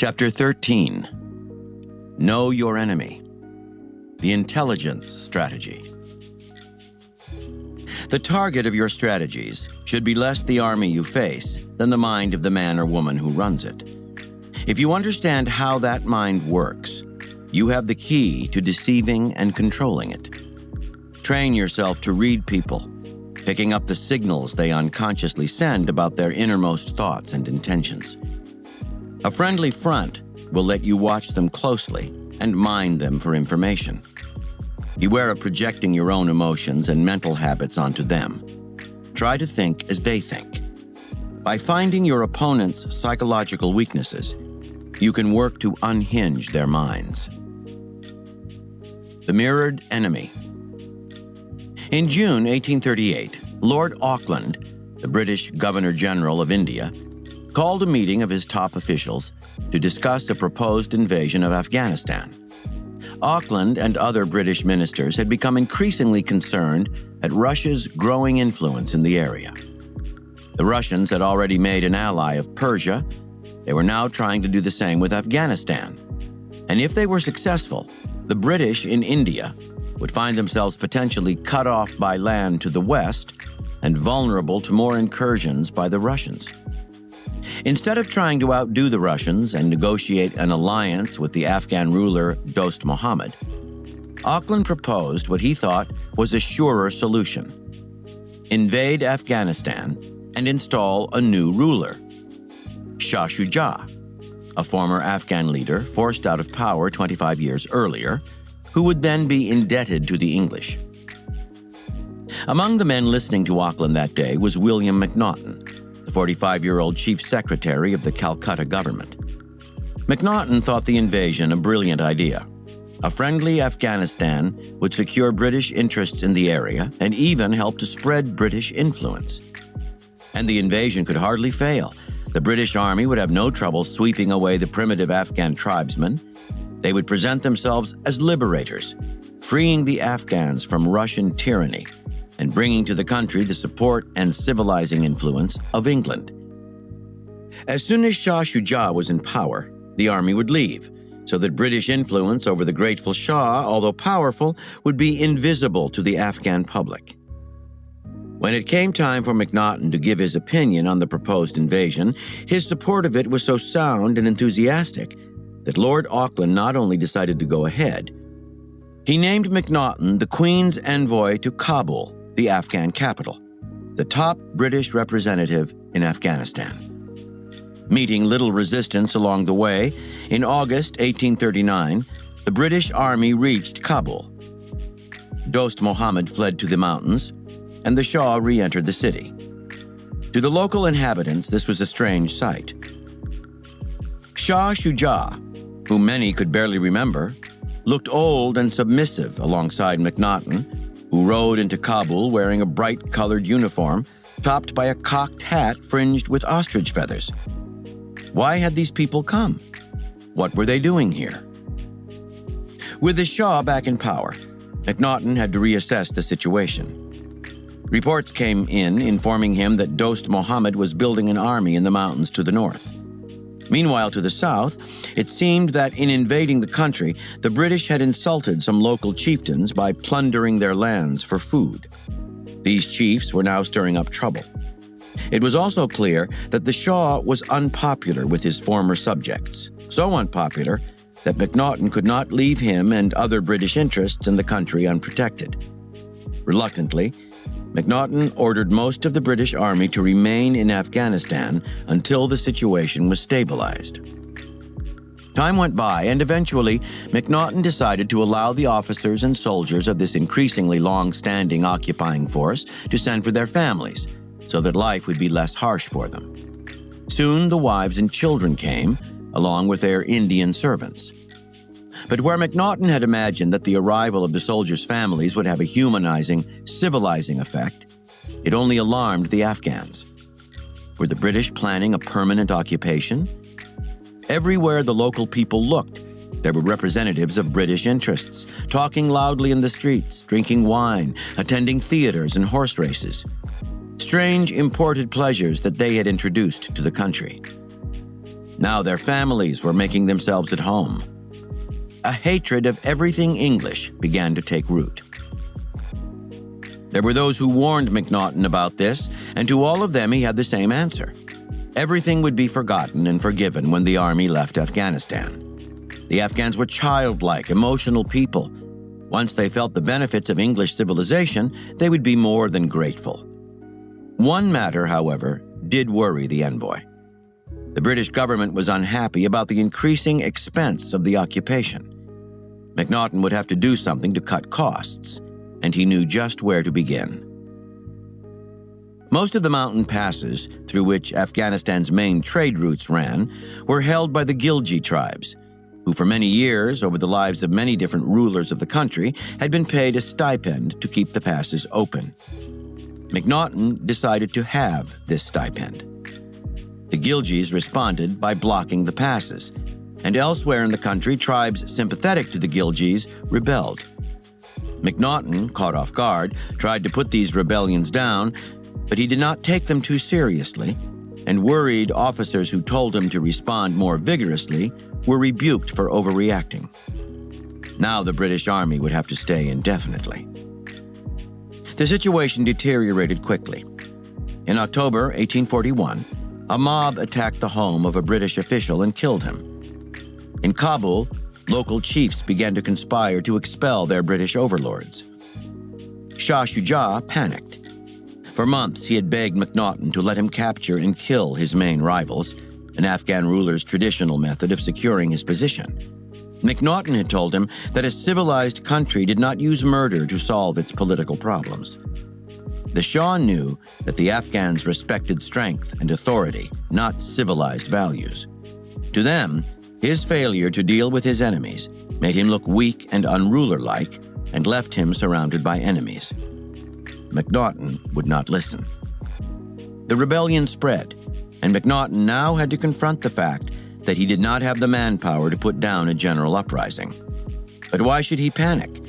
Chapter 13. Know Your Enemy. The Intelligence Strategy. The target of your strategies should be less the army you face than the mind of the man or woman who runs it. If you understand how that mind works, you have the key to deceiving and controlling it. Train yourself to read people, picking up the signals they unconsciously send about their innermost thoughts and intentions. A friendly front will let you watch them closely and mine them for information. Beware of projecting your own emotions and mental habits onto them. Try to think as they think. By finding your opponent's psychological weaknesses, you can work to unhinge their minds. The Mirrored Enemy. In June 1838, Lord Auckland, the British Governor-General of India, called a meeting of his top officials to discuss a proposed invasion of Afghanistan. Auckland and other British ministers had become increasingly concerned at Russia's growing influence in the area. The Russians had already made an ally of Persia. They were now trying to do the same with Afghanistan. And if they were successful, the British in India would find themselves potentially cut off by land to the west and vulnerable to more incursions by the Russians. Instead of trying to outdo the Russians and negotiate an alliance with the Afghan ruler Dost Muhammad, Auckland proposed what he thought was a surer solution: invade Afghanistan and install a new ruler, Shah Shuja, a former Afghan leader forced out of power 25 years earlier, who would then be indebted to the English. Among the men listening to Auckland that day was William Macnaghten, the 45-year-old chief secretary of the Calcutta government. Macnaghten thought the invasion a brilliant idea. A friendly Afghanistan would secure British interests in the area and even help to spread British influence. And the invasion could hardly fail. The British army would have no trouble sweeping away the primitive Afghan tribesmen. They would present themselves as liberators, freeing the Afghans from Russian tyranny and bringing to the country the support and civilizing influence of England. As soon as Shah Shuja was in power, the army would leave, so that British influence over the grateful Shah, although powerful, would be invisible to the Afghan public. When it came time for Macnaghten to give his opinion on the proposed invasion, his support of it was so sound and enthusiastic that Lord Auckland not only decided to go ahead, he named Macnaghten the Queen's envoy to Kabul, the Afghan capital, the top British representative in Afghanistan. Meeting little resistance along the way, in August 1839, the British army reached Kabul. Dost Muhammad fled to the mountains, and the Shah re-entered the city. To the local inhabitants, this was a strange sight. Shah Shuja, whom many could barely remember, looked old and submissive alongside Macnaghten, who rode into Kabul wearing a bright-colored uniform topped by a cocked hat fringed with ostrich feathers. Why had these people come? What were they doing here? With the Shah back in power, Macnaghten had to reassess the situation. Reports came in informing him that Dost Muhammad was building an army in the mountains to the north. Meanwhile, to the south, it seemed that in invading the country, the British had insulted some local chieftains by plundering their lands for food. These chiefs were now stirring up trouble. It was also clear that the Shah was unpopular with his former subjects, so unpopular that Macnaghten could not leave him and other British interests in the country unprotected. Reluctantly, Macnaghten ordered most of the British army to remain in Afghanistan until the situation was stabilized. Time went by, and eventually, Macnaghten decided to allow the officers and soldiers of this increasingly long-standing occupying force to send for their families, so that life would be less harsh for them. Soon, the wives and children came, along with their Indian servants. But where Macnaghten had imagined that the arrival of the soldiers' families would have a humanizing, civilizing effect, it only alarmed the Afghans. Were the British planning a permanent occupation? Everywhere the local people looked, there were representatives of British interests, talking loudly in the streets, drinking wine, attending theaters and horse races. Strange imported pleasures that they had introduced to the country. Now their families were making themselves at home. A hatred of everything English began to take root. There were those who warned MacNaughton about this, and to all of them he had the same answer. Everything would be forgotten and forgiven when the army left Afghanistan. The Afghans were childlike, emotional people. Once they felt the benefits of English civilization, they would be more than grateful. One matter, however, did worry the envoy. The British government was unhappy about the increasing expense of the occupation. MacNaughton would have to do something to cut costs, and he knew just where to begin. Most of the mountain passes through which Afghanistan's main trade routes ran were held by the Gilji tribes, who for many years, over the lives of many different rulers of the country, had been paid a stipend to keep the passes open. MacNaughton decided to have this stipend. The Giljis responded by blocking the passes, and elsewhere in the country, tribes sympathetic to the Giljis rebelled. MacNaughton, caught off guard, tried to put these rebellions down, but he did not take them too seriously, and worried officers who told him to respond more vigorously were rebuked for overreacting. Now the British Army would have to stay indefinitely. The situation deteriorated quickly. In October 1841, a mob attacked the home of a British official and killed him. In Kabul, local chiefs began to conspire to expel their British overlords. Shah Shuja panicked. For months, he had begged MacNaughton to let him capture and kill his main rivals, an Afghan ruler's traditional method of securing his position. MacNaughton had told him that a civilized country did not use murder to solve its political problems. The Shah knew that the Afghans respected strength and authority, not civilized values. To them, his failure to deal with his enemies made him look weak and unruler-like and left him surrounded by enemies. MacNaughton would not listen. The rebellion spread, and MacNaughton now had to confront the fact that he did not have the manpower to put down a general uprising. But why should he panic?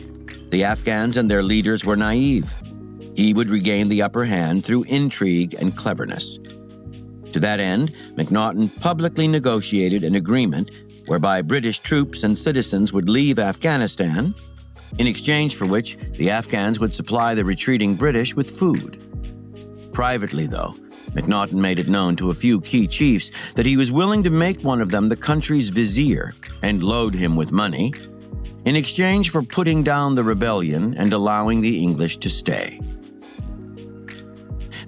The Afghans and their leaders were naive. He would regain the upper hand through intrigue and cleverness. To that end, MacNaughton publicly negotiated an agreement whereby British troops and citizens would leave Afghanistan, in exchange for which the Afghans would supply the retreating British with food. Privately, though, MacNaughton made it known to a few key chiefs that he was willing to make one of them the country's vizier and load him with money, in exchange for putting down the rebellion and allowing the English to stay.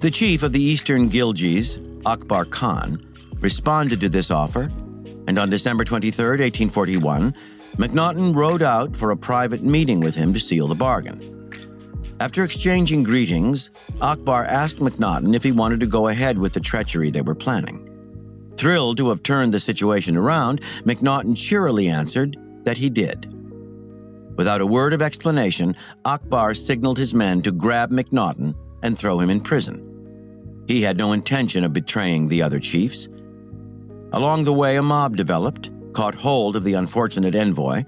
The chief of the Eastern Giljis, Akbar Khan, responded to this offer, and on December 23, 1841, MacNaughton rode out for a private meeting with him to seal the bargain. After exchanging greetings, Akbar asked MacNaughton if he wanted to go ahead with the treachery they were planning. Thrilled to have turned the situation around, MacNaughton cheerily answered that he did. Without a word of explanation, Akbar signaled his men to grab MacNaughton and throw him in prison. He had no intention of betraying the other chiefs. Along the way, a mob developed, caught hold of the unfortunate envoy,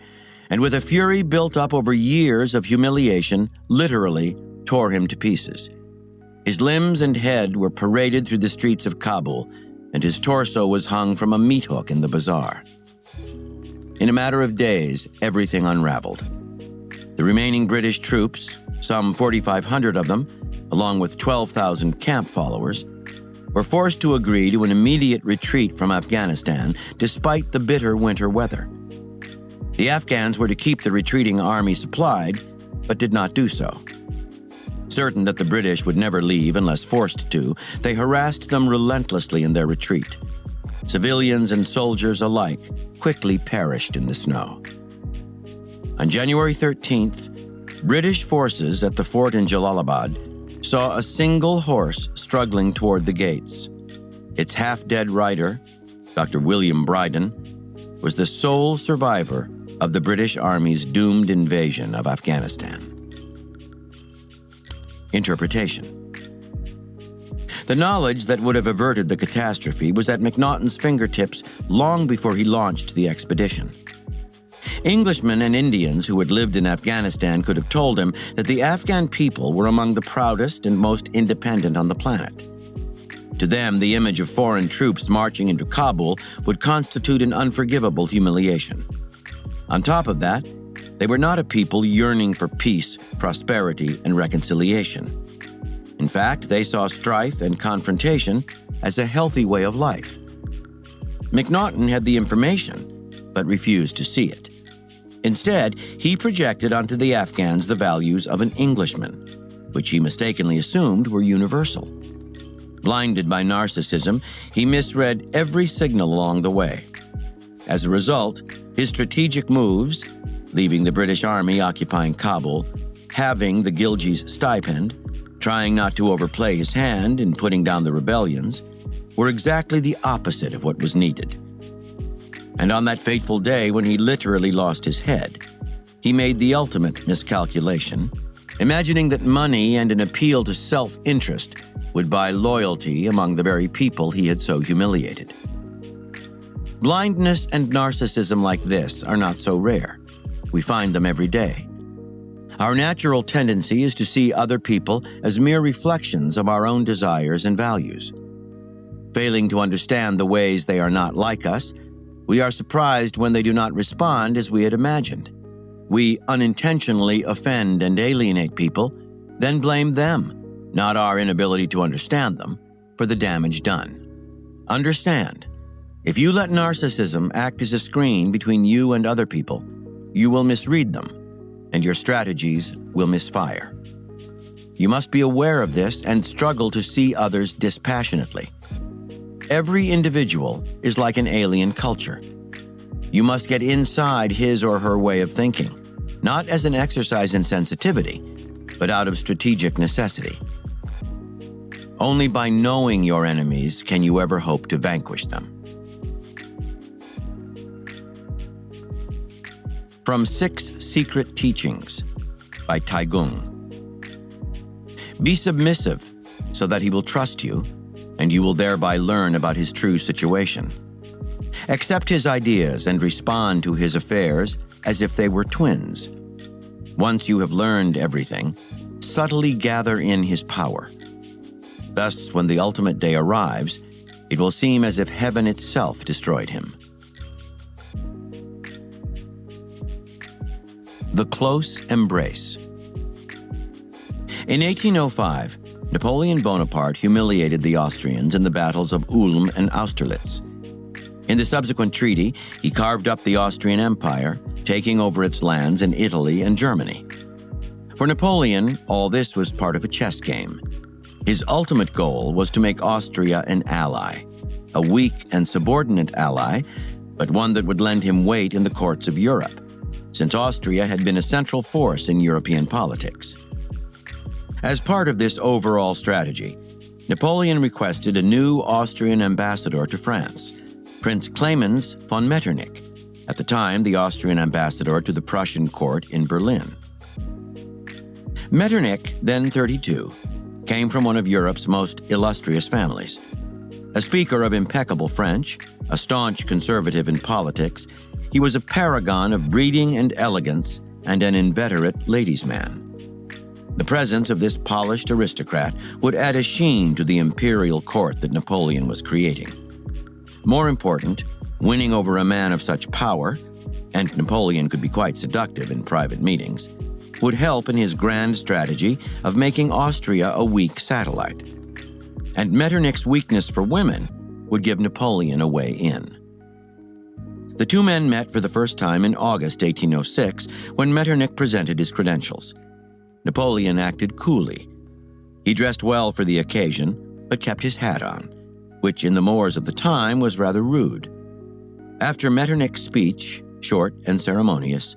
and with a fury built up over years of humiliation, literally tore him to pieces. His limbs and head were paraded through the streets of Kabul, and his torso was hung from a meat hook in the bazaar. In a matter of days, everything unraveled. The remaining British troops, some 4,500 of them, along with 12,000 camp followers, were forced to agree to an immediate retreat from Afghanistan despite the bitter winter weather. The Afghans were to keep the retreating army supplied, but did not do so. Certain that the British would never leave unless forced to, they harassed them relentlessly in their retreat. Civilians and soldiers alike quickly perished in the snow. On January 13th, British forces at the fort in Jalalabad saw a single horse struggling toward the gates. Its half-dead rider, Dr. William Brydon, was the sole survivor of the British Army's doomed invasion of Afghanistan. Interpretation. The knowledge that would have averted the catastrophe was at MacNaughton's fingertips long before he launched the expedition. Englishmen and Indians who had lived in Afghanistan could have told him that the Afghan people were among the proudest and most independent on the planet. To them, the image of foreign troops marching into Kabul would constitute an unforgivable humiliation. On top of that, they were not a people yearning for peace, prosperity, and reconciliation. In fact, they saw strife and confrontation as a healthy way of life. MacNaughton had the information, but refused to see it. Instead, he projected onto the Afghans the values of an Englishman, which he mistakenly assumed were universal. Blinded by narcissism, he misread every signal along the way. As a result, his strategic moves, leaving the British Army occupying Kabul, halving the Gilgis' stipend, trying not to overplay his hand in putting down the rebellions, were exactly the opposite of what was needed. And on that fateful day when he literally lost his head, he made the ultimate miscalculation, imagining that money and an appeal to self-interest would buy loyalty among the very people he had so humiliated. Blindness and narcissism like this are not so rare. We find them every day. Our natural tendency is to see other people as mere reflections of our own desires and values. Failing to understand the ways they are not like us, we are surprised when they do not respond as we had imagined. We unintentionally offend and alienate people, then blame them, not our inability to understand them, for the damage done. Understand, if you let narcissism act as a screen between you and other people, you will misread them, and your strategies will misfire. You must be aware of this and struggle to see others dispassionately. Every individual is like an alien culture. You must get inside his or her way of thinking, not as an exercise in sensitivity, but out of strategic necessity. Only by knowing your enemies can you ever hope to vanquish them. From 6 Secret Teachings by Taigung. Be submissive so that he will trust you, and you will thereby learn about his true situation. Accept his ideas and respond to his affairs as if they were twins. Once you have learned everything, subtly gather in his power. Thus, when the ultimate day arrives, it will seem as if heaven itself destroyed him. The Close Embrace. In 1805, Napoleon Bonaparte humiliated the Austrians in the battles of Ulm and Austerlitz. In the subsequent treaty, he carved up the Austrian Empire, taking over its lands in Italy and Germany. For Napoleon, all this was part of a chess game. His ultimate goal was to make Austria an ally, a weak and subordinate ally, but one that would lend him weight in the courts of Europe, since Austria had been a central force in European politics. As part of this overall strategy, Napoleon requested a new Austrian ambassador to France, Prince Clemens von Metternich, at the time the Austrian ambassador to the Prussian court in Berlin. Metternich, then 32, came from one of Europe's most illustrious families. A speaker of impeccable French, a staunch conservative in politics, he was a paragon of breeding and elegance and an inveterate ladies' man. The presence of this polished aristocrat would add a sheen to the imperial court that Napoleon was creating. More important, winning over a man of such power, and Napoleon could be quite seductive in private meetings, would help in his grand strategy of making Austria a weak satellite. And Metternich's weakness for women would give Napoleon a way in. The two men met for the first time in August 1806 when Metternich presented his credentials. Napoleon acted coolly. He dressed well for the occasion, but kept his hat on, which in the mores of the time was rather rude. After Metternich's speech, short and ceremonious,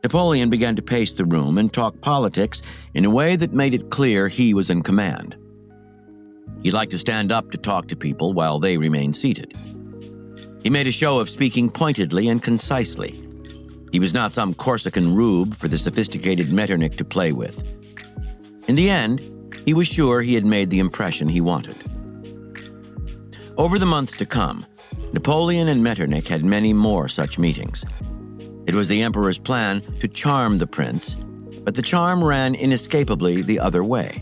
Napoleon began to pace the room and talk politics in a way that made it clear he was in command. He liked to stand up to talk to people while they remained seated. He made a show of speaking pointedly and concisely. He was not some Corsican rube for the sophisticated Metternich to play with. In the end, he was sure he had made the impression he wanted. Over the months to come, Napoleon and Metternich had many more such meetings. It was the emperor's plan to charm the prince, but the charm ran inescapably the other way.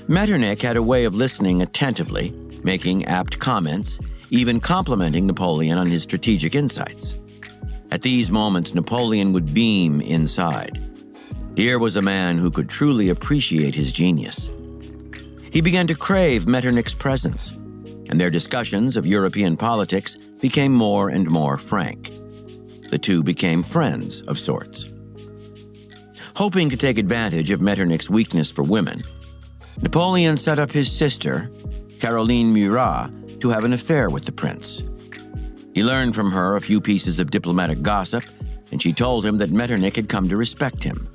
Metternich had a way of listening attentively making apt comments, even complimenting Napoleon on his strategic insights. At these moments, Napoleon would beam inside. Here was a man who could truly appreciate his genius. He began to crave Metternich's presence, and their discussions of European politics became more and more frank. The two became friends of sorts. Hoping to take advantage of Metternich's weakness for women, Napoleon set up his sister, Caroline Murat, to have an affair with the prince. He learned from her a few pieces of diplomatic gossip, and she told him that Metternich had come to respect him.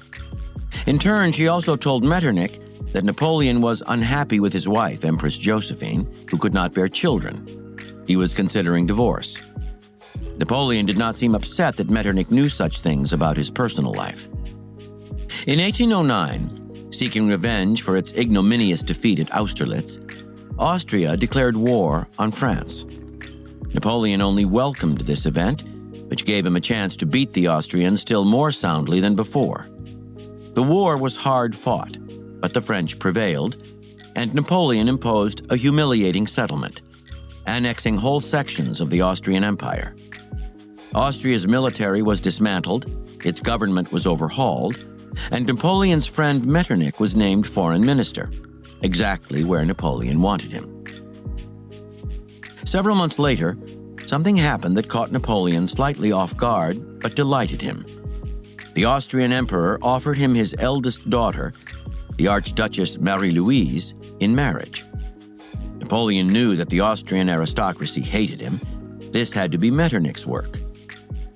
In turn, she also told Metternich that Napoleon was unhappy with his wife, Empress Josephine, who could not bear children. He was considering divorce. Napoleon did not seem upset that Metternich knew such things about his personal life. In 1809, seeking revenge for its ignominious defeat at Austerlitz, Austria declared war on France. Napoleon only welcomed this event, which gave him a chance to beat the Austrians still more soundly than before. The war was hard fought, but the French prevailed, and Napoleon imposed a humiliating settlement, annexing whole sections of the Austrian Empire. Austria's military was dismantled, its government was overhauled, and Napoleon's friend Metternich was named foreign minister, exactly where Napoleon wanted him. Several months later, something happened that caught Napoleon slightly off guard, but delighted him. The Austrian emperor offered him his eldest daughter, the Archduchess Marie-Louise, in marriage. Napoleon knew that the Austrian aristocracy hated him. This had to be Metternich's work.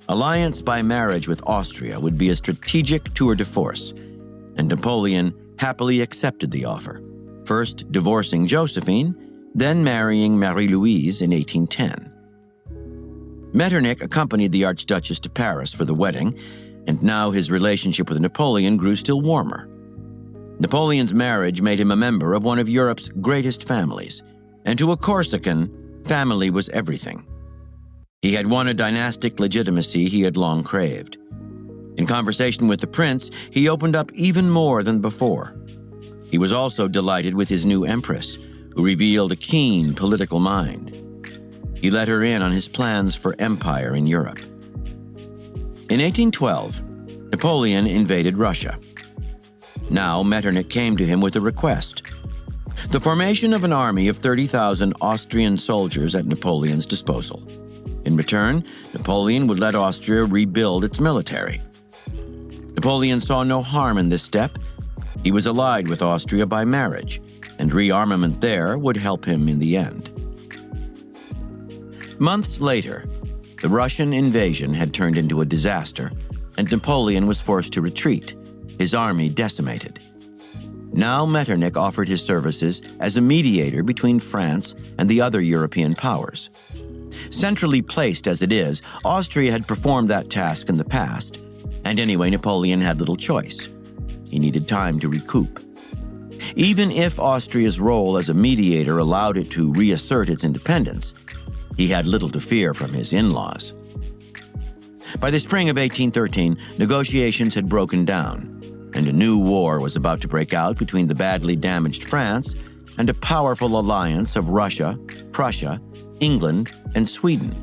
Alliance by marriage with Austria would be a strategic tour de force, and Napoleon happily accepted the offer, first divorcing Josephine, then marrying Marie-Louise in 1810. Metternich accompanied the Archduchess to Paris for the wedding, and now his relationship with Napoleon grew still warmer. Napoleon's marriage made him a member of one of Europe's greatest families, and to a Corsican, family was everything. He had won a dynastic legitimacy he had long craved. In conversation with the prince, he opened up even more than before. He was also delighted with his new empress, who revealed a keen political mind. He let her in on his plans for empire in Europe. In 1812, Napoleon invaded Russia. Now Metternich came to him with a request: the formation of an army of 30,000 Austrian soldiers at Napoleon's disposal. In return, Napoleon would let Austria rebuild its military. Napoleon saw no harm in this step. He was allied with Austria by marriage, and rearmament there would help him in the end. Months later, the Russian invasion had turned into a disaster, and Napoleon was forced to retreat, his army decimated. Now Metternich offered his services as a mediator between France and the other European powers. Centrally placed as it is, Austria had performed that task in the past, and anyway, Napoleon had little choice. He needed time to recoup. Even if Austria's role as a mediator allowed it to reassert its independence, he had little to fear from his in-laws. By the spring of 1813, negotiations had broken down, and a new war was about to break out between the badly damaged France and a powerful alliance of Russia, Prussia, England, and Sweden.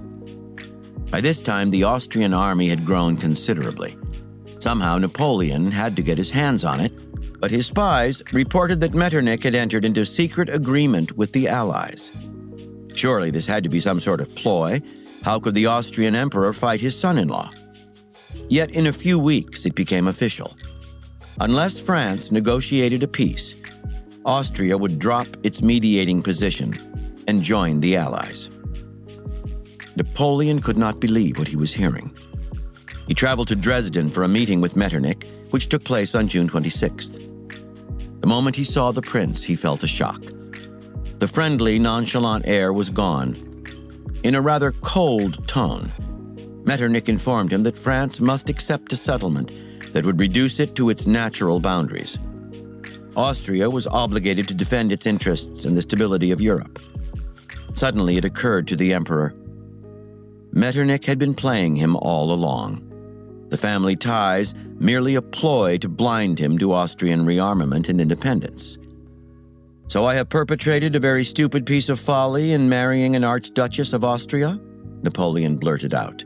By this time, the Austrian army had grown considerably. Somehow, Napoleon had to get his hands on it, but his spies reported that Metternich had entered into secret agreement with the Allies. Surely this had to be some sort of ploy. How could the Austrian emperor fight his son-in-law? Yet in a few weeks, it became official. Unless France negotiated a peace, Austria would drop its mediating position and join the Allies. Napoleon could not believe what he was hearing. He traveled to Dresden for a meeting with Metternich, which took place on June 26th. The moment he saw the prince, he felt a shock. The friendly, nonchalant air was gone. In a rather cold tone, Metternich informed him that France must accept a settlement that would reduce it to its natural boundaries. Austria was obligated to defend its interests and the stability of Europe. Suddenly, it occurred to the emperor. Metternich had been playing him all along. The family ties merely a ploy to blind him to Austrian rearmament and independence. So I have perpetrated a very stupid piece of folly in marrying an Archduchess of Austria? Napoleon blurted out.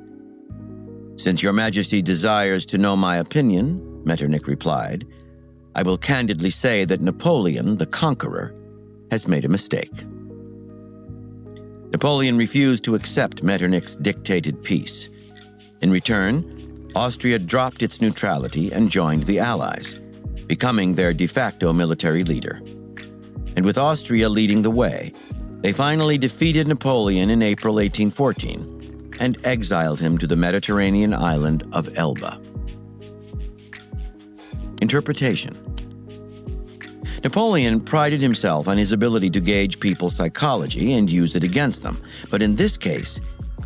Since your Majesty desires to know my opinion, Metternich replied, I will candidly say that Napoleon, the conqueror, has made a mistake. Napoleon refused to accept Metternich's dictated peace. In return, Austria dropped its neutrality and joined the Allies, becoming their de facto military leader. And with Austria leading the way, they finally defeated Napoleon in April 1814 and exiled him to the Mediterranean island of Elba. Interpretation. Napoleon prided himself on his ability to gauge people's psychology and use it against them, but in this case,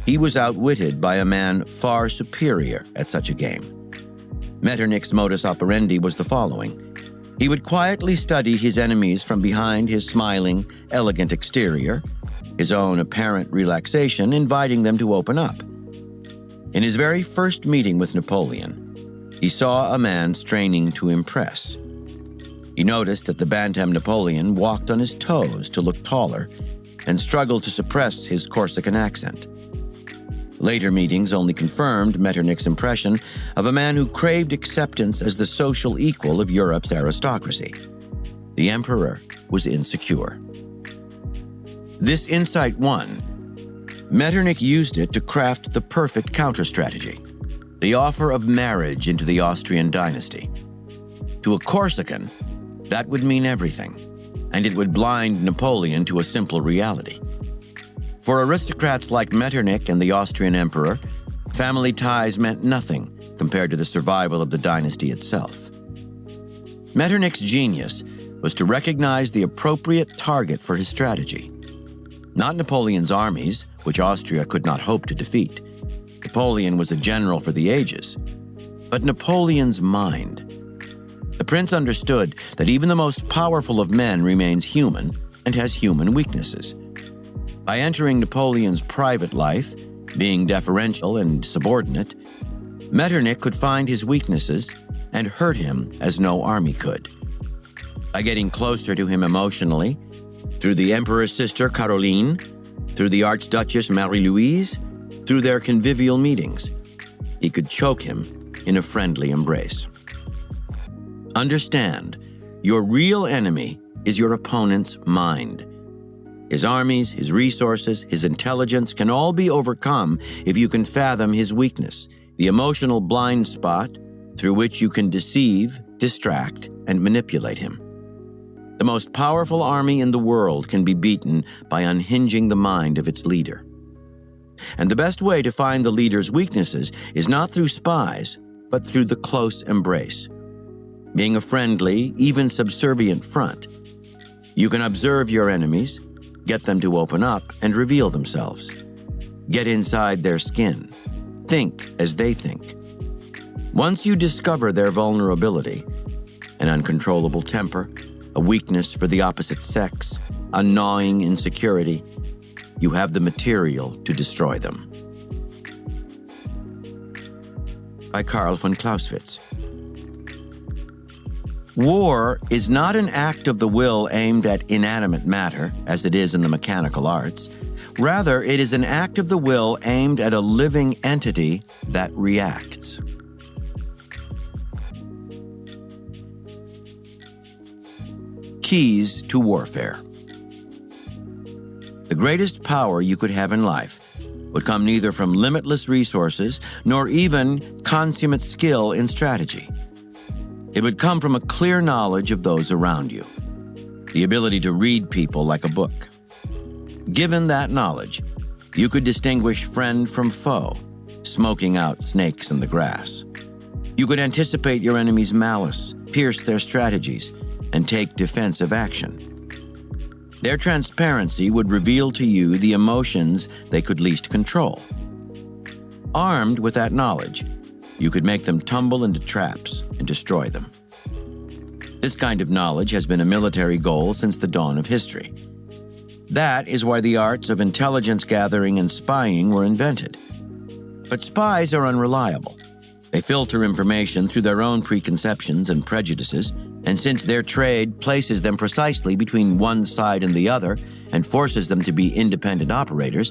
he was outwitted by a man far superior at such a game. Metternich's modus operandi was the following. He would quietly study his enemies from behind his smiling, elegant exterior, his own apparent relaxation inviting them to open up. In his very first meeting with Napoleon, he saw a man straining to impress. He noticed that the Bantam Napoleon walked on his toes to look taller and struggled to suppress his Corsican accent. Later meetings only confirmed Metternich's impression of a man who craved acceptance as the social equal of Europe's aristocracy. The emperor was insecure. This insight won. Metternich used it to craft the perfect counter-strategy, the offer of marriage into the Austrian dynasty. To a Corsican, that would mean everything, and it would blind Napoleon to a simple reality. For aristocrats like Metternich and the Austrian emperor, family ties meant nothing compared to the survival of the dynasty itself. Metternich's genius was to recognize the appropriate target for his strategy. Not Napoleon's armies, which Austria could not hope to defeat. Napoleon was a general for the ages. But Napoleon's mind. The prince understood that even the most powerful of men remains human and has human weaknesses. By entering Napoleon's private life, being deferential and subordinate, Metternich could find his weaknesses and hurt him as no army could. By getting closer to him emotionally, through the emperor's sister Caroline, through the Archduchess Marie-Louise, through their convivial meetings, he could choke him in a friendly embrace. Understand, your real enemy is your opponent's mind. His armies, his resources, his intelligence can all be overcome if you can fathom his weakness, the emotional blind spot through which you can deceive, distract, and manipulate him. The most powerful army in the world can be beaten by unhinging the mind of its leader. And the best way to find the leader's weaknesses is not through spies, but through the close embrace. Being a friendly, even subservient front, you can observe your enemies, get them to open up and reveal themselves. Get inside their skin. Think as they think. Once you discover their vulnerability, an uncontrollable temper, a weakness for the opposite sex, a gnawing insecurity, you have the material to destroy them. By Karl von Clausewitz. War is not an act of the will aimed at inanimate matter, as it is in the mechanical arts. Rather, it is an act of the will aimed at a living entity that reacts. Keys to warfare. The greatest power you could have in life would come neither from limitless resources nor even consummate skill in strategy. It would come from a clear knowledge of those around you, the ability to read people like a book. Given that knowledge, you could distinguish friend from foe, smoking out snakes in the grass. You could anticipate your enemy's malice, pierce their strategies, and take defensive action. Their transparency would reveal to you the emotions they could least control. Armed with that knowledge, you could make them tumble into traps and destroy them. This kind of knowledge has been a military goal since the dawn of history. That is why the arts of intelligence gathering and spying were invented. But spies are unreliable. They filter information through their own preconceptions and prejudices And since their trade places them precisely between one side and the other and forces them to be independent operators,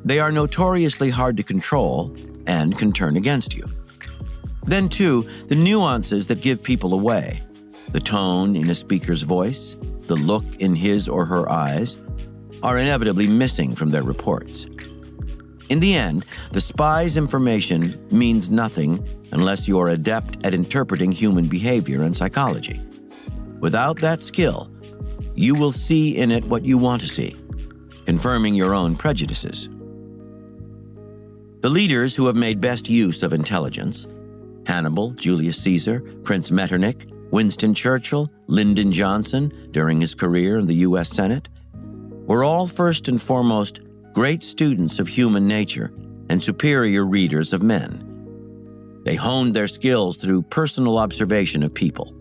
they are notoriously hard to control and can turn against you. Then, too, the nuances that give people away, the tone in a speaker's voice, the look in his or her eyes, are inevitably missing from their reports. In the end, the spy's information means nothing unless you are adept at interpreting human behavior and psychology. Without that skill, you will see in it what you want to see, confirming your own prejudices. The leaders who have made best use of intelligence, Hannibal, Julius Caesar, Prince Metternich, Winston Churchill, Lyndon Johnson during his career in the U.S. Senate, were all first and foremost great students of human nature and superior readers of men. They honed their skills through personal observation of people.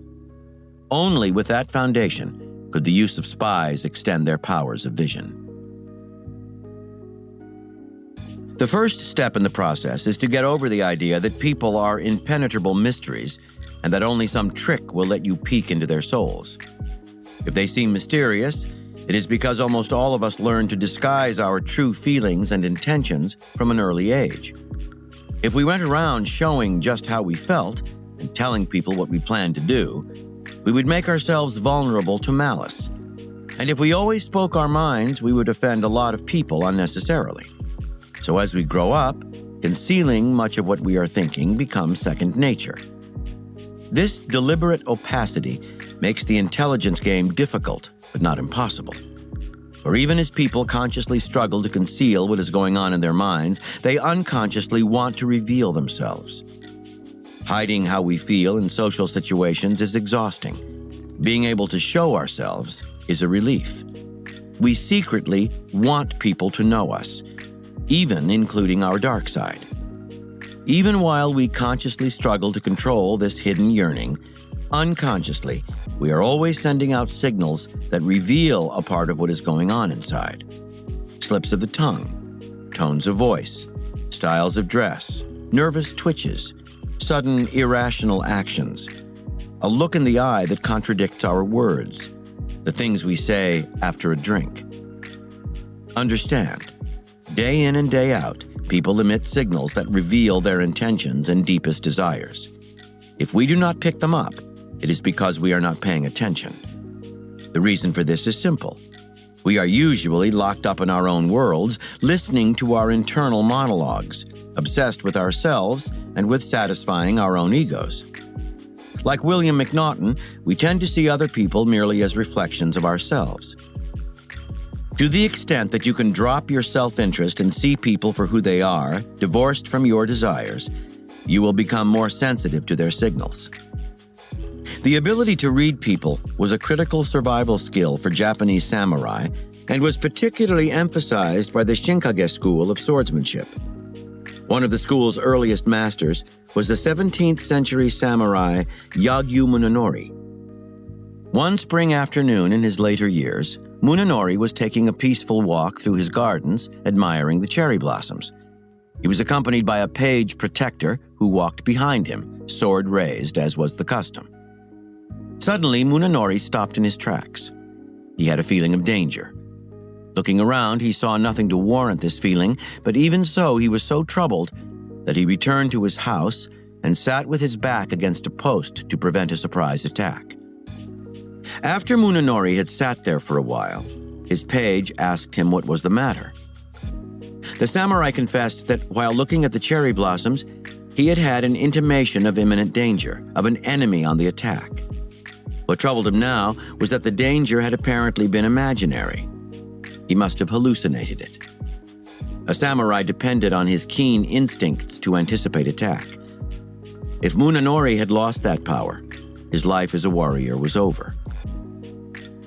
Only with that foundation could the use of spies extend their powers of vision. The first step in the process is to get over the idea that people are impenetrable mysteries and that only some trick will let you peek into their souls. If they seem mysterious, it is because almost all of us learn to disguise our true feelings and intentions from an early age. If we went around showing just how we felt and telling people what we planned to do, we would make ourselves vulnerable to malice. And if we always spoke our minds, we would offend a lot of people unnecessarily. So as we grow up, concealing much of what we are thinking becomes second nature. This deliberate opacity makes the intelligence game difficult, but not impossible. For even as people consciously struggle to conceal what is going on in their minds, they unconsciously want to reveal themselves. Hiding how we feel in social situations is exhausting. Being able to show ourselves is a relief. We secretly want people to know us, even including our dark side. Even while we consciously struggle to control this hidden yearning, unconsciously, we are always sending out signals that reveal a part of what is going on inside. Slips of the tongue, tones of voice, styles of dress, nervous twitches, sudden irrational actions, a look in the eye that contradicts our words, the things we say after a drink. Understand, day in and day out, people emit signals that reveal their intentions and deepest desires. If we do not pick them up, it is because we are not paying attention. The reason for this is simple. We are usually locked up in our own worlds, listening to our internal monologues, obsessed with ourselves and with satisfying our own egos. Like William McNaughton, we tend to see other people merely as reflections of ourselves. To the extent that you can drop your self-interest and see people for who they are, divorced from your desires, you will become more sensitive to their signals. The ability to read people was a critical survival skill for Japanese samurai and was particularly emphasized by the Shinkage school of swordsmanship. One of the school's earliest masters was the 17th century samurai Yagyu Munenori. One spring afternoon in his later years, Munenori was taking a peaceful walk through his gardens, admiring the cherry blossoms. He was accompanied by a page protector who walked behind him, sword raised, as was the custom. Suddenly, Munenori stopped in his tracks. He had a feeling of danger. Looking around, he saw nothing to warrant this feeling, but even so, he was so troubled that he returned to his house and sat with his back against a post to prevent a surprise attack. After Munenori had sat there for a while, his page asked him what was the matter. The samurai confessed that while looking at the cherry blossoms, he had had an intimation of imminent danger, of an enemy on the attack. What troubled him now was that the danger had apparently been imaginary. He must have hallucinated it. A samurai depended on his keen instincts to anticipate attack. If Munenori had lost that power, his life as a warrior was over.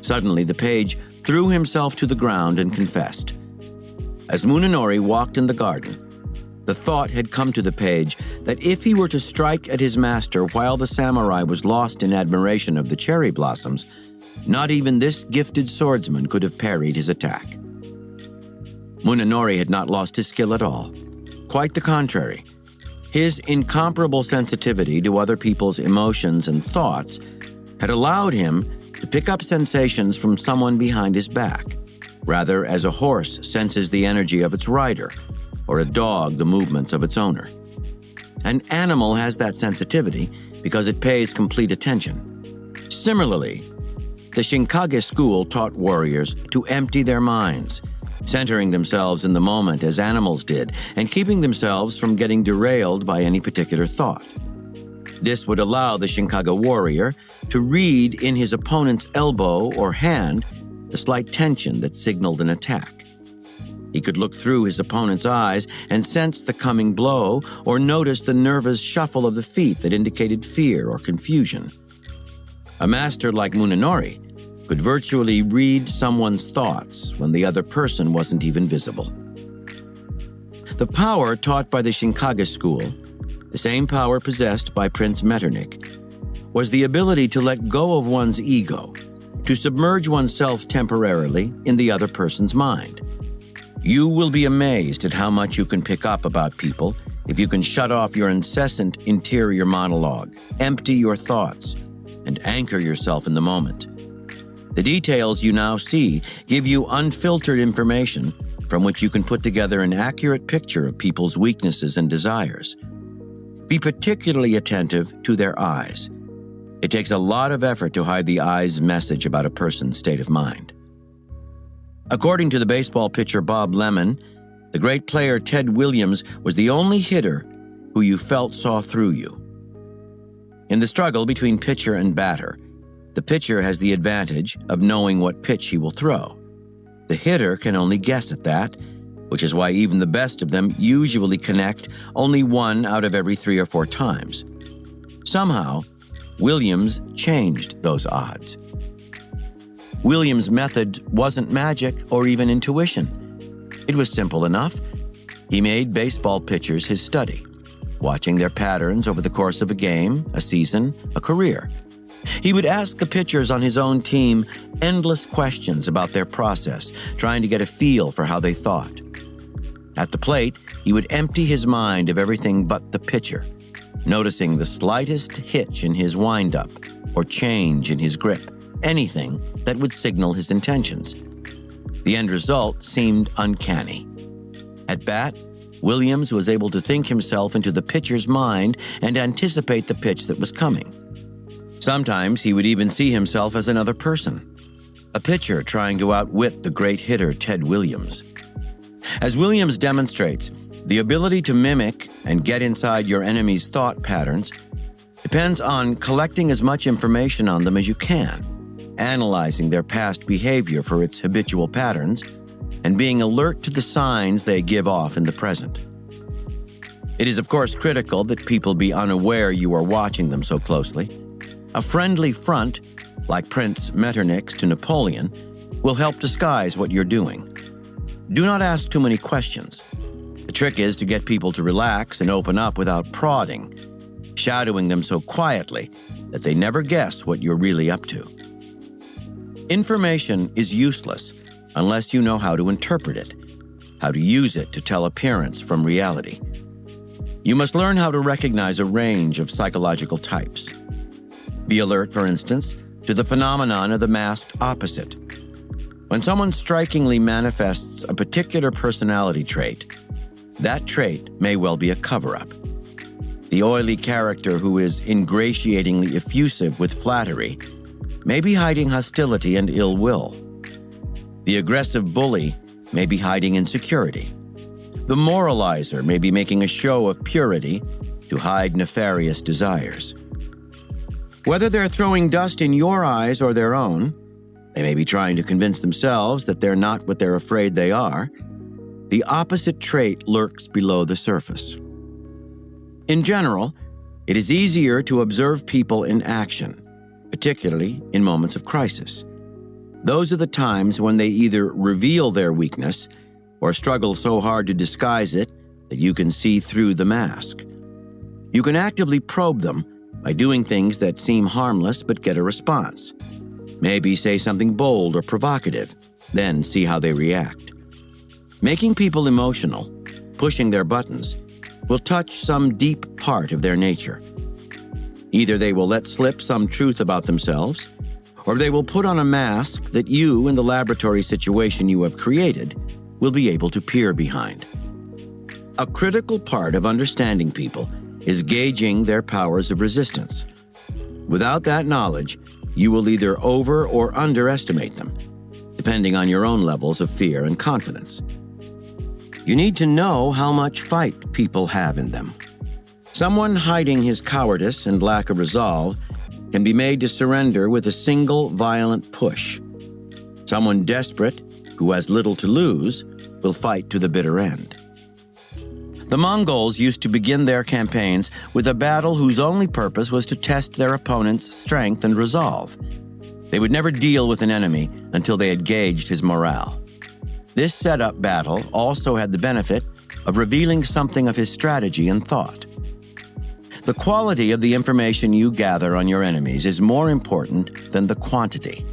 Suddenly, the page threw himself to the ground and confessed. As Munenori walked in the garden, the thought had come to the page that if he were to strike at his master while the samurai was lost in admiration of the cherry blossoms, not even this gifted swordsman could have parried his attack. Munenori had not lost his skill at all. Quite the contrary. His incomparable sensitivity to other people's emotions and thoughts had allowed him to pick up sensations from someone behind his back, rather as a horse senses the energy of its rider, or a dog the movements of its owner. An animal has that sensitivity because it pays complete attention. Similarly, the Shinkage school taught warriors to empty their minds, centering themselves in the moment as animals did, and keeping themselves from getting derailed by any particular thought. This would allow the Shinkage warrior to read in his opponent's elbow or hand the slight tension that signaled an attack. He could look through his opponent's eyes and sense the coming blow, or notice the nervous shuffle of the feet that indicated fear or confusion. A master like Munenori could virtually read someone's thoughts when the other person wasn't even visible. The power taught by the Shinkage school, the same power possessed by Prince Metternich, was the ability to let go of one's ego, to submerge oneself temporarily in the other person's mind. You will be amazed at how much you can pick up about people if you can shut off your incessant interior monologue, empty your thoughts, and anchor yourself in the moment. The details you now see give you unfiltered information from which you can put together an accurate picture of people's weaknesses and desires. Be particularly attentive to their eyes. It takes a lot of effort to hide the eye's message about a person's state of mind. According to the baseball pitcher Bob Lemon, the great player Ted Williams was the only hitter who you felt saw through you. In the struggle between pitcher and batter, the pitcher has the advantage of knowing what pitch he will throw. The hitter can only guess at that, which is why even the best of them usually connect only 1 out of every 3 or 4 times. Somehow, Williams changed those odds. Williams' method wasn't magic or even intuition. It was simple enough. He made baseball pitchers his study, watching their patterns over the course of a game, a season, a career. He would ask the pitchers on his own team endless questions about their process, trying to get a feel for how they thought. At the plate, he would empty his mind of everything but the pitcher, noticing the slightest hitch in his windup or change in his grip, anything that would signal his intentions. The end result seemed uncanny. At bat, Williams was able to think himself into the pitcher's mind and anticipate the pitch that was coming. Sometimes he would even see himself as another person, a pitcher trying to outwit the great hitter Ted Williams. As Williams demonstrates, the ability to mimic and get inside your enemy's thought patterns depends on collecting as much information on them as you can, analyzing their past behavior for its habitual patterns, and being alert to the signs they give off in the present. It is, of course, critical that people be unaware you are watching them so closely. A friendly front, like Prince Metternich's to Napoleon, will help disguise what you're doing. Do not ask too many questions. The trick is to get people to relax and open up without prodding, shadowing them so quietly that they never guess what you're really up to. Information is useless unless you know how to interpret it, how to use it to tell appearance from reality. You must learn how to recognize a range of psychological types. Be alert, for instance, to the phenomenon of the masked opposite. When someone strikingly manifests a particular personality trait, that trait may well be a cover-up. The oily character who is ingratiatingly effusive with flattery may be hiding hostility and ill will. The aggressive bully may be hiding insecurity. The moralizer may be making a show of purity to hide nefarious desires. Whether they're throwing dust in your eyes or their own, they may be trying to convince themselves that they're not what they're afraid they are. The opposite trait lurks below the surface. In general, it is easier to observe people in action, particularly in moments of crisis. Those are the times when they either reveal their weakness or struggle so hard to disguise it that you can see through the mask. You can actively probe them by doing things that seem harmless but get a response. Maybe say something bold or provocative, then see how they react. Making people emotional, pushing their buttons, will touch some deep part of their nature. Either they will let slip some truth about themselves, or they will put on a mask that you, in the laboratory situation you have created, will be able to peer behind. A critical part of understanding people is gauging their powers of resistance. Without that knowledge, you will either over or underestimate them, depending on your own levels of fear and confidence. You need to know how much fight people have in them. Someone hiding his cowardice and lack of resolve can be made to surrender with a single violent push. Someone desperate, who has little to lose, will fight to the bitter end. The Mongols used to begin their campaigns with a battle whose only purpose was to test their opponent's strength and resolve. They would never deal with an enemy until they had gauged his morale. This set-up battle also had the benefit of revealing something of his strategy and thought. The quality of the information you gather on your enemies is more important than the quantity.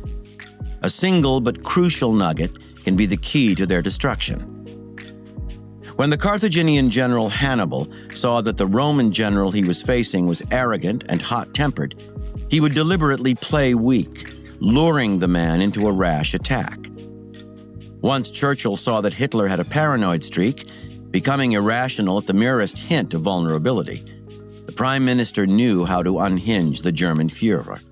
A single but crucial nugget can be the key to their destruction. When the Carthaginian general Hannibal saw that the Roman general he was facing was arrogant and hot-tempered, he would deliberately play weak, luring the man into a rash attack. Once Churchill saw that Hitler had a paranoid streak, becoming irrational at the merest hint of vulnerability, the Prime Minister knew how to unhinge the German Führer.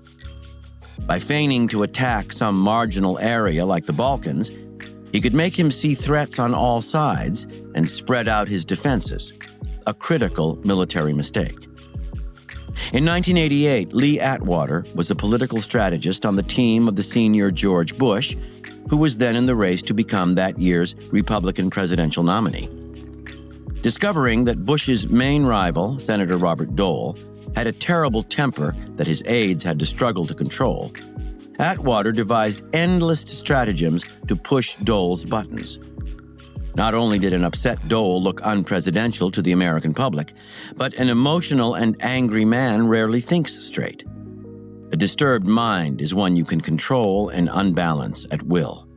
By feigning to attack some marginal area like the Balkans, he could make him see threats on all sides and spread out his defenses, a critical military mistake. In 1988, Lee Atwater was a political strategist on the team of the senior George Bush, who was then in the race to become that year's Republican presidential nominee. Discovering that Bush's main rival, Senator Robert Dole, had a terrible temper that his aides had to struggle to control, Atwater devised endless stratagems to push Dole's buttons. Not only did an upset Dole look unpresidential to the American public, but an emotional and angry man rarely thinks straight. A disturbed mind is one you can control and unbalance at will.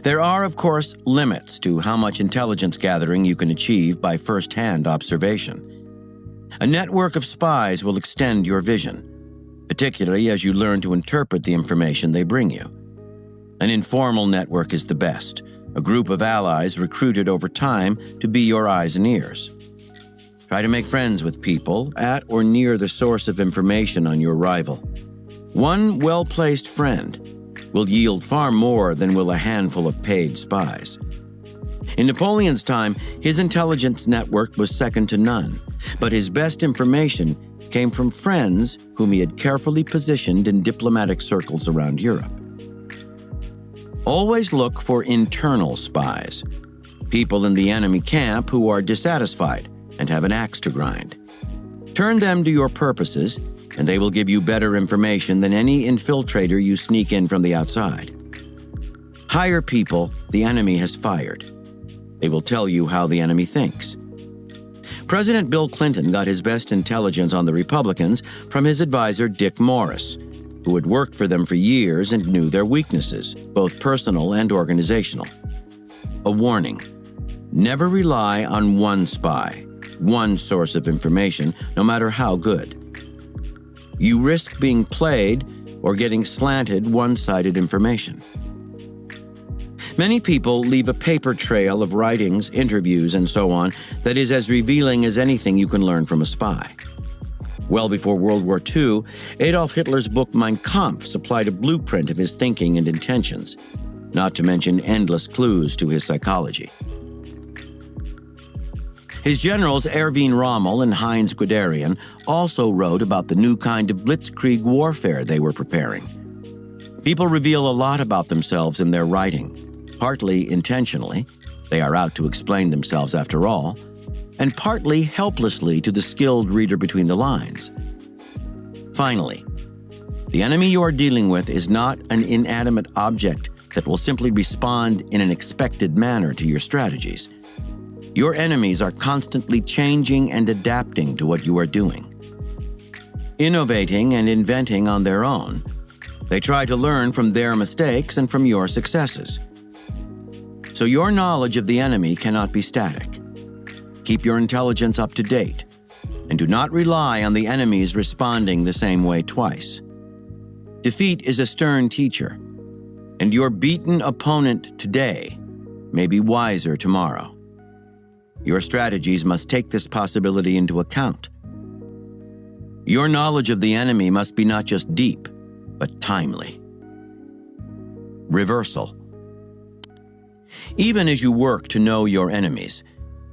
There are, of course, limits to how much intelligence gathering you can achieve by first-hand observation. A network of spies will extend your vision, particularly as you learn to interpret the information they bring you. An informal network is the best, a group of allies recruited over time to be your eyes and ears. Try to make friends with people at or near the source of information on your rival. One well-placed friend will yield far more than will a handful of paid spies. In Napoleon's time, his intelligence network was second to none, but his best information came from friends whom he had carefully positioned in diplomatic circles around Europe. Always look for internal spies, people in the enemy camp who are dissatisfied and have an axe to grind. Turn them to your purposes, and they will give you better information than any infiltrator you sneak in from the outside. Hire people the enemy has fired. They will tell you how the enemy thinks. President Bill Clinton got his best intelligence on the Republicans from his advisor Dick Morris, who had worked for them for years and knew their weaknesses, both personal and organizational. A warning: never rely on one spy, one source of information, no matter how good. You risk being played or getting slanted, one-sided information. Many people leave a paper trail of writings, interviews, and so on that is as revealing as anything you can learn from a spy. Well before World War II, Adolf Hitler's book Mein Kampf supplied a blueprint of his thinking and intentions, not to mention endless clues to his psychology. His generals Erwin Rommel and Heinz Guderian also wrote about the new kind of blitzkrieg warfare they were preparing. People reveal a lot about themselves in their writing, partly intentionally — they are out to explain themselves after all — and partly helplessly to the skilled reader between the lines. Finally, the enemy you are dealing with is not an inanimate object that will simply respond in an expected manner to your strategies. Your enemies are constantly changing and adapting to what you are doing. Innovating and inventing on their own, they try to learn from their mistakes and from your successes. So your knowledge of the enemy cannot be static. Keep your intelligence up to date. and do not rely on the enemies responding the same way twice. Defeat is a stern teacher, and your beaten opponent today may be wiser tomorrow. Your strategies must take this possibility into account. Your knowledge of the enemy must be not just deep, but timely. Reversal. Even as you work to know your enemies,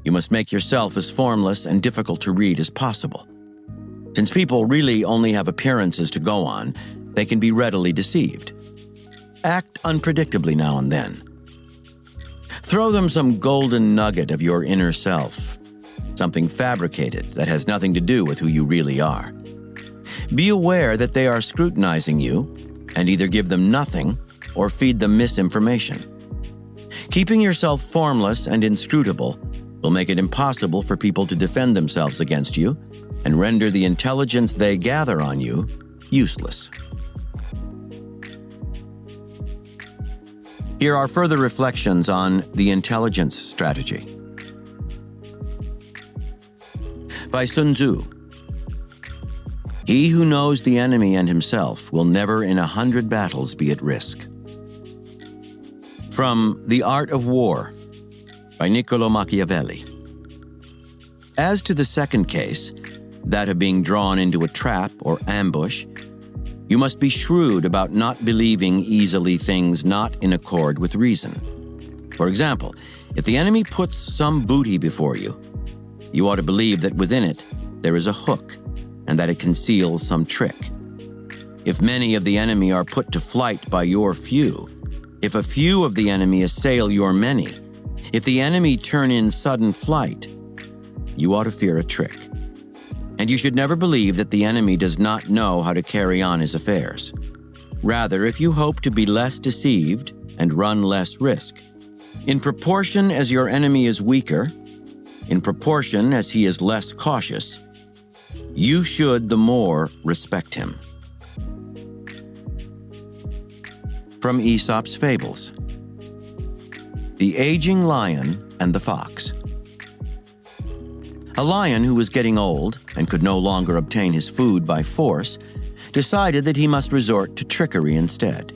you must make yourself as formless and difficult to read as possible. Since people really only have appearances to go on, they can be readily deceived. Act unpredictably now and then. Throw them some golden nugget of your inner self, something fabricated that has nothing to do with who you really are. Be aware that they are scrutinizing you, and either give them nothing or feed them misinformation. Keeping yourself formless and inscrutable will make it impossible for people to defend themselves against you and render the intelligence they gather on you useless. Here are further reflections on the intelligence strategy. By Sun Tzu. He who knows the enemy and himself will never in 100 battles be at risk. From The Art of War, by Niccolò Machiavelli. As to the second case, that of being drawn into a trap or ambush, you must be shrewd about not believing easily things not in accord with reason. For example, if the enemy puts some booty before you, you ought to believe that within it there is a hook and that it conceals some trick. If many of the enemy are put to flight by your few, if a few of the enemy assail your many, if the enemy turn in sudden flight, you ought to fear a trick. And you should never believe that the enemy does not know how to carry on his affairs. Rather, if you hope to be less deceived and run less risk, in proportion as your enemy is weaker, in proportion as he is less cautious, you should the more respect him. From Aesop's Fables. The Aging Lion and the Fox. A lion who was getting old and could no longer obtain his food by force decided that he must resort to trickery instead.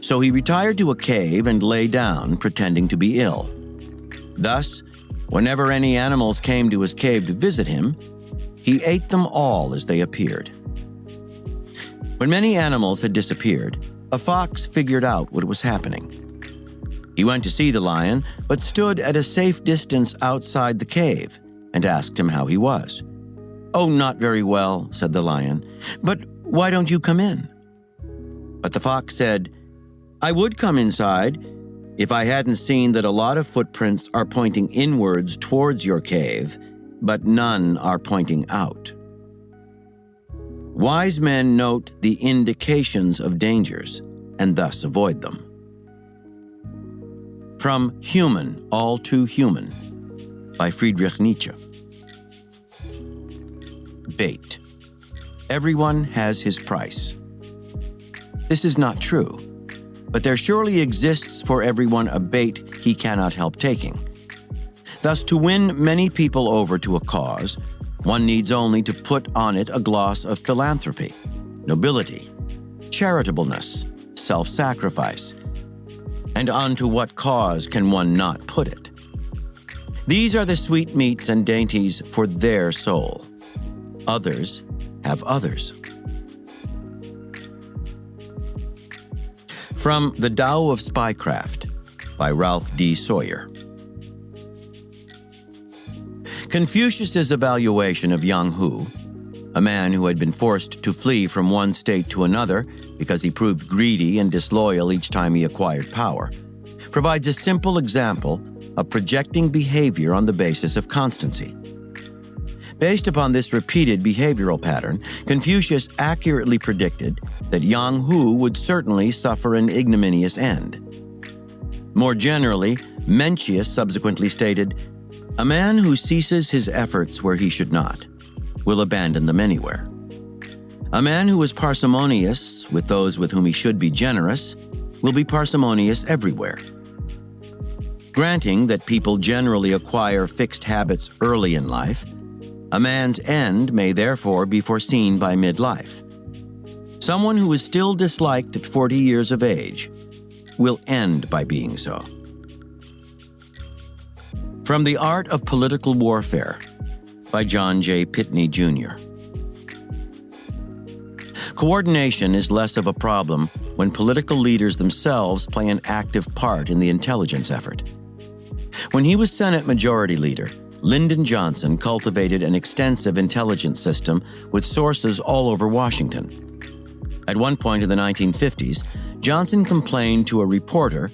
So he retired to a cave and lay down, pretending to be ill. Thus, whenever any animals came to his cave to visit him, he ate them all as they appeared. When many animals had disappeared, a fox figured out what was happening. He went to see the lion, but stood at a safe distance outside the cave and asked him how he was. "Oh, not very well," said the lion, "but why don't you come in?" But the fox said, "I would come inside if I hadn't seen that a lot of footprints are pointing inwards towards your cave, but none are pointing out." Wise men note the indications of dangers and thus avoid them. From Human, All Too Human, by Friedrich Nietzsche. Bait. Everyone has his price. This is not true, but there surely exists for everyone a bait he cannot help taking. Thus, to win many people over to a cause, one needs only to put on it a gloss of philanthropy, nobility, charitableness, self-sacrifice. And onto what cause can one not put it? These are the sweetmeats and dainties for their soul. Others have others. From The Tao of Spycraft, by Ralph D. Sawyer. Confucius's evaluation of Yang Hu, a man who had been forced to flee from one state to another because he proved greedy and disloyal each time he acquired power, provides a simple example of projecting behavior on the basis of constancy. Based upon this repeated behavioral pattern, Confucius accurately predicted that Yang Hu would certainly suffer an ignominious end. More generally, Mencius subsequently stated, "A man who ceases his efforts where he should not will abandon them anywhere. A man who is parsimonious with those with whom he should be generous will be parsimonious everywhere." Granting that people generally acquire fixed habits early in life, A man's end may therefore be foreseen by midlife. Someone who is still disliked at 40 years of age will end by being so. From the Art of Political Warfare by John J. Pitney, Jr. Coordination is less of a problem when political leaders themselves play an active part in the intelligence effort. When he was Senate Majority Leader, Lyndon Johnson cultivated an extensive intelligence system with sources all over Washington. At one point in the 1950s, Johnson complained to a reporter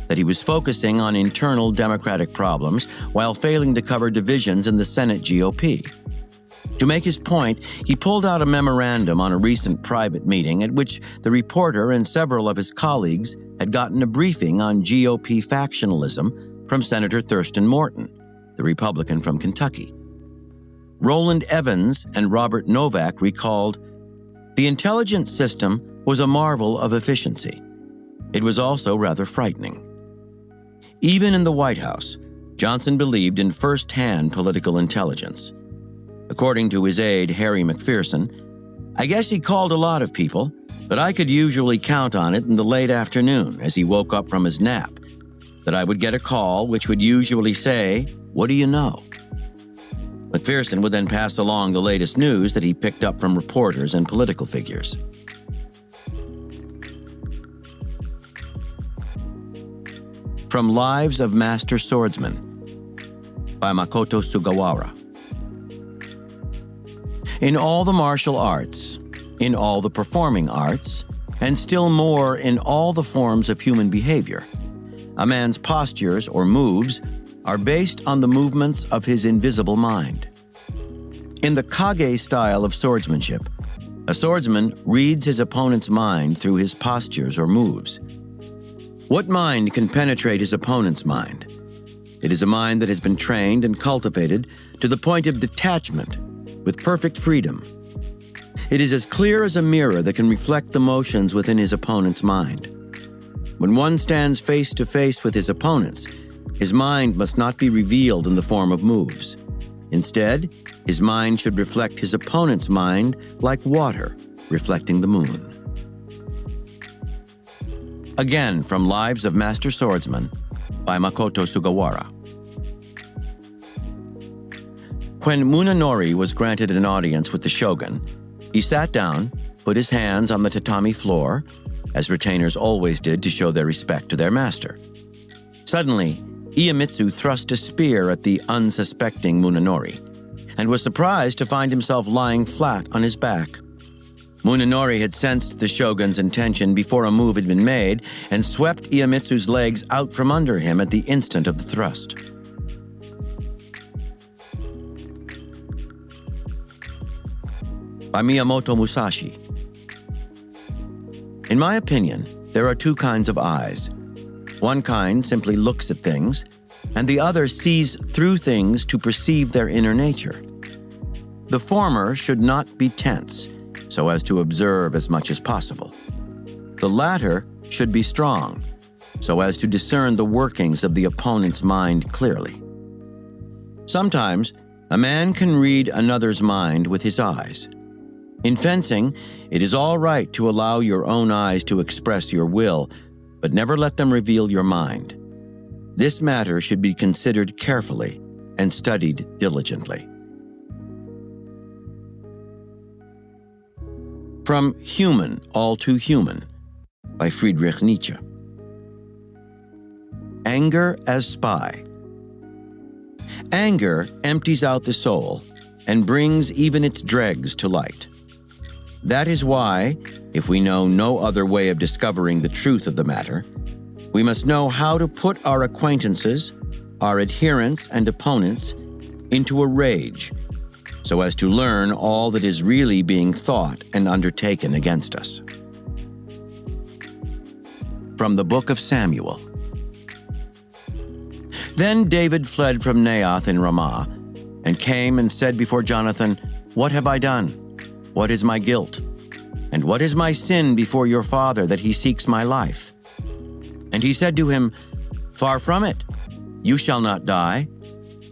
that he was focusing on internal Democratic problems while failing to cover divisions in the Senate GOP. To make his point, he pulled out a memorandum on a recent private meeting at which the reporter and several of his colleagues had gotten a briefing on GOP factionalism from Senator Thurston Morton, the Republican from Kentucky. Roland Evans and Robert Novak recalled, "The intelligence system was a marvel of efficiency. It was also rather frightening." Even in the White House, Johnson believed in first-hand political intelligence. According to his aide, Harry McPherson, "I guess he called a lot of people, but I could usually count on it in the late afternoon as he woke up from his nap, that I would get a call which would usually say, 'What do you know?' McPherson would then pass along the latest news that he picked up from reporters and political figures." From Lives of Master Swordsmen by Makoto Sugawara. In all the martial arts, in all the performing arts, and still more in all the forms of human behavior, a man's postures or moves are based on the movements of his invisible mind. In the Kage style of swordsmanship, a swordsman reads his opponent's mind through his postures or moves. What mind can penetrate his opponent's mind? It is a mind that has been trained and cultivated to the point of detachment, with perfect freedom. It is as clear as a mirror that can reflect the motions within his opponent's mind. When one stands face to face with his opponents, his mind must not be revealed in the form of moves. Instead, his mind should reflect his opponent's mind like water reflecting the moon. Again, from Lives of Master Swordsmen by Makoto Sugawara. When Munenori was granted an audience with the shogun, he sat down, put his hands on the tatami floor, as retainers always did to show their respect to their master. Suddenly, Iemitsu thrust a spear at the unsuspecting Munenori, and was surprised to find himself lying flat on his back. Munenori had sensed the shogun's intention before a move had been made and swept Iemitsu's legs out from under him at the instant of the thrust. By Miyamoto Musashi. In my opinion, there are two kinds of eyes. One kind simply looks at things, and the other sees through things to perceive their inner nature. The former should not be tense, so as to observe as much as possible. The latter should be strong, so as to discern the workings of the opponent's mind clearly. Sometimes, a man can read another's mind with his eyes. In fencing, it is all right to allow your own eyes to express your will, but never let them reveal your mind. This matter should be considered carefully and studied diligently. From Human, All Too Human by Friedrich Nietzsche. Anger as spy. Anger empties out the soul and brings even its dregs to light. That is why, if we know no other way of discovering the truth of the matter, we must know how to put our acquaintances, our adherents and opponents into a rage, so as to learn all that is really being thought and undertaken against us. From the Book of Samuel. Then David fled from Naioth in Ramah, and came and said before Jonathan, "What have I done? What is my guilt? And what is my sin before your father that he seeks my life?" And he said to him, "Far from it. You shall not die.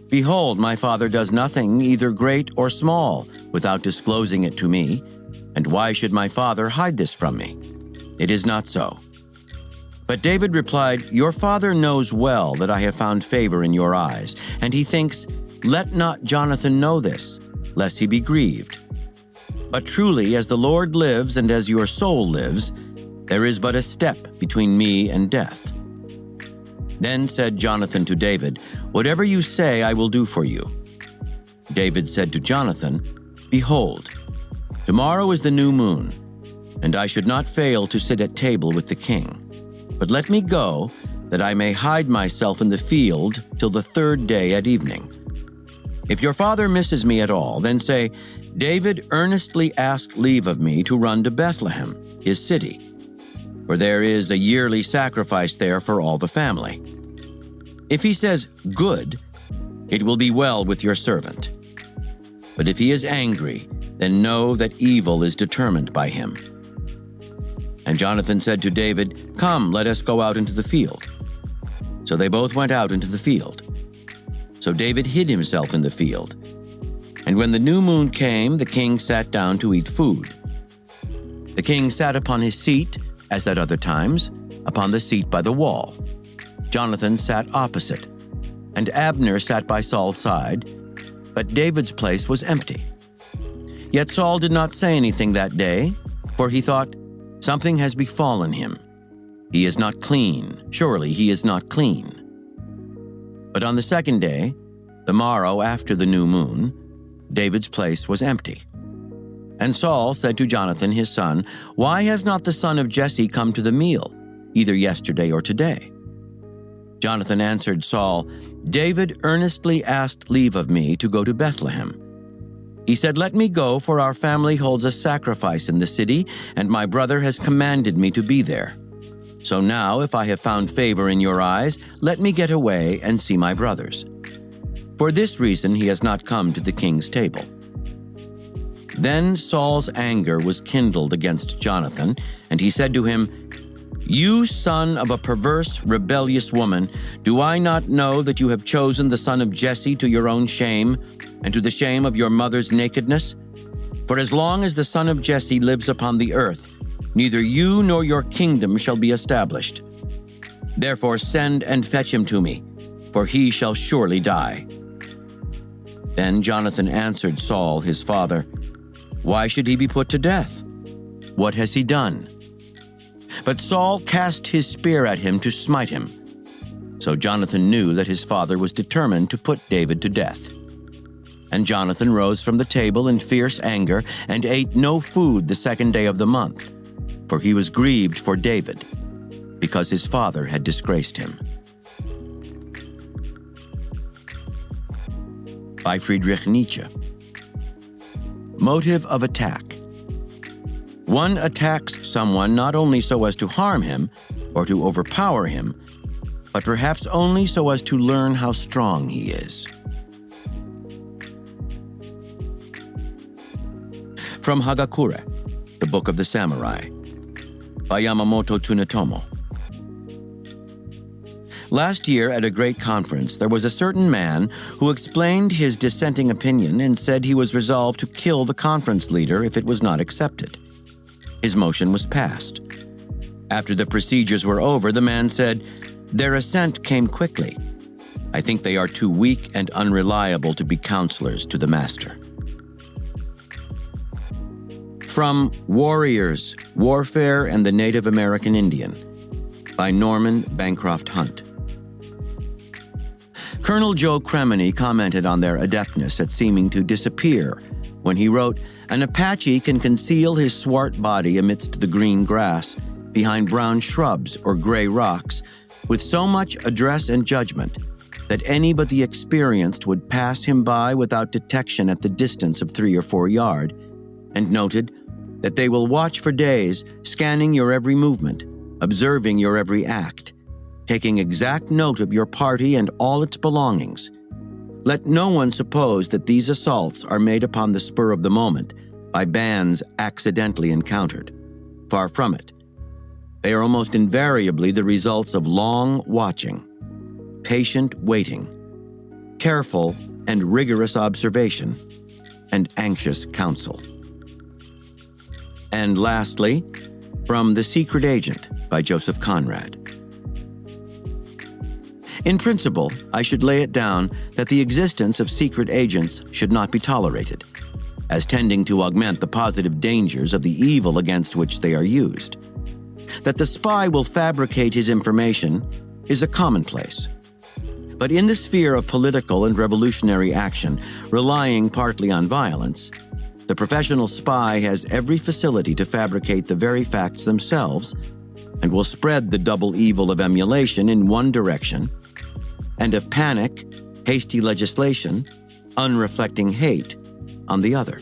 Behold, my father does nothing, either great or small, without disclosing it to me. And why should my father hide this from me? It is not so." But David replied, "Your father knows well that I have found favor in your eyes, and he thinks, 'Let not Jonathan know this, lest he be grieved.' But truly, as the Lord lives and as your soul lives, there is but a step between me and death." Then said Jonathan to David, "Whatever you say, I will do for you." David said to Jonathan, "Behold, tomorrow is the new moon, and I should not fail to sit at table with the king. But let me go, that I may hide myself in the field till the third day at evening. If your father misses me at all, then say, 'David earnestly asked leave of me to run to Bethlehem, his city, for there is a yearly sacrifice there for all the family.' If he says, 'Good,' it will be well with your servant. But if he is angry, then know that evil is determined by him." And Jonathan said to David, "Come, let us go out into the field." So they both went out into the field. So David hid himself in the field. And when the new moon came, the king sat down to eat food. The king sat upon his seat, as at other times, upon the seat by the wall. Jonathan sat opposite, and Abner sat by Saul's side, but David's place was empty. Yet Saul did not say anything that day, for he thought, "Something has befallen him. He is not clean. Surely he is not clean." But on the second day, the morrow after the new moon, David's place was empty. And Saul said to Jonathan his son, "Why has not the son of Jesse come to the meal, either yesterday or today?" Jonathan answered Saul, "David earnestly asked leave of me to go to Bethlehem. He said, 'Let me go, for our family holds a sacrifice in the city, and my brother has commanded me to be there. So now, if I have found favor in your eyes, let me get away and see my brothers.' For this reason he has not come to the king's table." Then Saul's anger was kindled against Jonathan, and he said to him, "You son of a perverse, rebellious woman, do I not know that you have chosen the son of Jesse to your own shame, and to the shame of your mother's nakedness? For as long as the son of Jesse lives upon the earth, neither you nor your kingdom shall be established. Therefore send and fetch him to me, for he shall surely die." Then Jonathan answered Saul his father, "Why should he be put to death? What has he done?" But Saul cast his spear at him to smite him. So Jonathan knew that his father was determined to put David to death. And Jonathan rose from the table in fierce anger and ate no food the second day of the month, for he was grieved for David, because his father had disgraced him. By Friedrich Nietzsche. Motive of attack. One attacks someone not only so as to harm him or to overpower him, but perhaps only so as to learn how strong he is. From Hagakure, the Book of the Samurai, by Yamamoto Tsunetomo. Last year at a great conference, there was a certain man who explained his dissenting opinion and said he was resolved to kill the conference leader if it was not accepted. His motion was passed. After the procedures were over, the man said, "Their assent came quickly. I think they are too weak and unreliable to be counselors to the master." From Warriors, Warfare and the Native American Indian, by Norman Bancroft Hunt. Colonel Joe Cremeny commented on their adeptness at seeming to disappear when he wrote, "An Apache can conceal his swart body amidst the green grass, behind brown shrubs or gray rocks, with so much address and judgment that any but the experienced would pass him by without detection at the distance of 3 or 4 yards, and noted that they will watch for days, scanning your every movement, observing your every act, taking exact note of your party and all its belongings. Let no one suppose that these assaults are made upon the spur of the moment by bands accidentally encountered. Far from it. They are almost invariably the results of long watching, patient waiting, careful and rigorous observation, and anxious counsel. And lastly, from The Secret Agent by Joseph Conrad. In principle, I should lay it down that the existence of secret agents should not be tolerated, as tending to augment the positive dangers of the evil against which they are used. That the spy will fabricate his information is a commonplace. But in the sphere of political and revolutionary action, relying partly on violence, the professional spy has every facility to fabricate the very facts themselves and will spread the double evil of emulation in one direction and of panic, hasty legislation, unreflecting hate on the other.